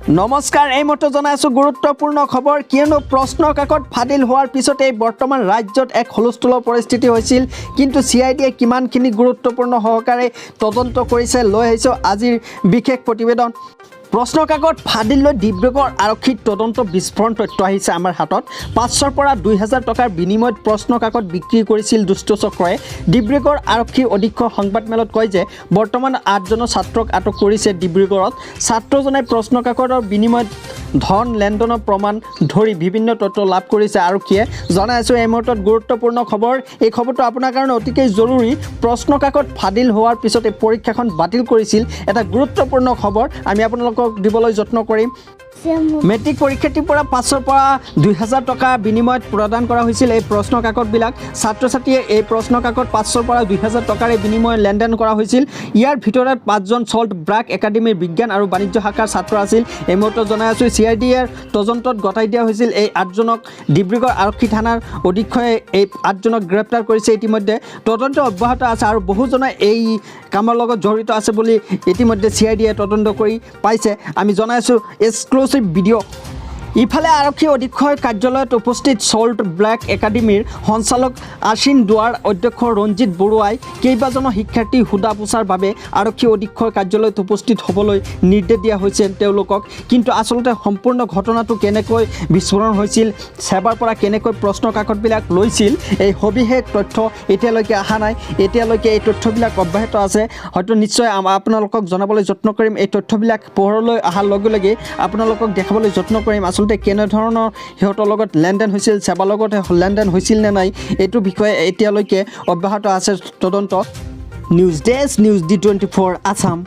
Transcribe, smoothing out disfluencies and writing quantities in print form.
নমস্কাৰ এই মতে জনাইছো গুৰুত্বপূৰ্ণ খবৰ কিয়নো প্ৰশ্ন কাকত ফাদিল হোৱাৰ পিছতে বৰ্তমান ৰাজ্যত এক হলস্থলৰ পৰিস্থিতি হৈছিল কিন্তু সিআইডিয়ে কিমানখিনি গুৰুত্বপূৰ্ণ সহকাৰে তদন্ত কৰিছে লৈ আহিছো আজিৰ বিশেষ প্ৰতিবেদন প্ৰশ্ন কাকত ফাদিল লৈ ডিব্ৰুগড় আৰক্ষীৰ তদন্ত বিস্ফোৰণ তথ্য আহিছে আমাৰ হাতত 500 পৰা 2000 টকাৰ বিনিময়ত প্ৰশ্ন কাকত বিক্ৰী কৰিছিল দুষ্ট চক্ৰই ডিব্ৰুগড় আৰক্ষীৰ অধীক্ষক সংবাদমেলত কয় যে বৰ্তমান 8জন ছাত্ৰক আটক কৰিছে ডিব্ৰুগড়ত ছাত্ৰজনে প্ৰশ্ন কাকতৰ বিনিময়ত ধন লেনদেনৰ প্ৰমাণ ধৰি বিভিন্ন তথ্য লাভ কৰিছে আৰক্ষীয়ে জনাইছো এই মুহূৰ্তত গুৰুত্বপূৰ্ণ খবৰ এই খবৰটো আপোনাৰ কাৰণে অতিকৈ জৰুৰী প্ৰশ্ন কাকত ফাদিল হোৱাৰ পিছতে পৰীক্ষাখন বাতিল কৰিছিল এটা গুৰুত্বপূৰ্ণ খবৰ আমি আপোনালোকক দিবলৈ যত্ন কৰিম মেট্ৰিক পৰীক্ষাৰ্থীৰ পৰা 500 পৰা 2000 টকা বিনিময়ত প্ৰদান কৰা হৈছিল এই প্ৰশ্ন কাকতবিলাক ছাত্ৰ-ছাত্ৰীয়ে এই প্ৰশ্ন কাকত 500 পৰা 2000 টকাৰে বিনিময়ত লেনদেন কৰা হৈছিল ইয়াৰ ভিতৰত 5জন সল্ট ব্ৰেক একাডেমীৰ বিজ্ঞান আৰু বাণিজ্য শাখাৰ ছাত্ৰ আছিল এই মুহূৰ্তত জনাই আছো সিআইডিৰ তদন্তত গতাই দিয়া হৈছিল এই 8জনক ডিব্ৰুগড় আৰক্ষী থানাৰ অধীক্ষকে এই 8জনক গ্ৰেপ্তাৰ কৰিছে ইতিমধ্যে তদন্ত অব্যাহত আছে আৰু বহুজনে এই কামৰ লগত জড়িত আছে বুলি ইতিমধ্যে সিআইডিয়ে তদন্ত কৰি পাইছে আমি জনাইছো এক্সক্লুসিভ ভিডিও ইফালে আৰক্ষী অধীক্ষক কাৰ্যালয়ত উপস্থিত সল্ট ব্ৰেক একাডেমীৰ সঞ্চালক আশ্বিন দুৱাৰ অধ্যক্ষ ৰঞ্জিত বৰুৱাই কেইবাজনো শিক্ষাৰ্থী হুদা পোছাৰ বাবে আৰক্ষী অধীক্ষক কাৰ্যালয়ত উপস্থিত হ'বলৈ নিৰ্দেশ দিয়া হৈছে তেওঁলোকক কিন্তু আচলতে সম্পূৰ্ণ ঘটনাটো কেনেকৈ বিস্ফোৰণ হৈছিল সেৱাৰ পৰা কেনেকৈ প্ৰশ্ন কাকতবিলাক লৈছিল এই সবিশেষ তথ্য এতিয়ালৈকে অহা নাই এতিয়ালৈকে এই তথ্যবিলাক অব্যাহত আছে হয়তো নিশ্চয় আপোনালোকক জনাবলৈ যত্ন কৰিম এই তথ্যবিলাক পোহৰলৈ অহাৰ লগে লগে আপোনালোকক দেখাবলৈ যত্ন কৰিম আচলতে কেনেধৰণৰ সিহঁতৰ লগত লেনদেন হৈছিল সেৱাৰ লগত লেনদেন হৈছিল নে নাই এইটো বিষয়ে এতিয়ালৈকে অব্যাহত আছে তদন্ত news desk news D24 Assam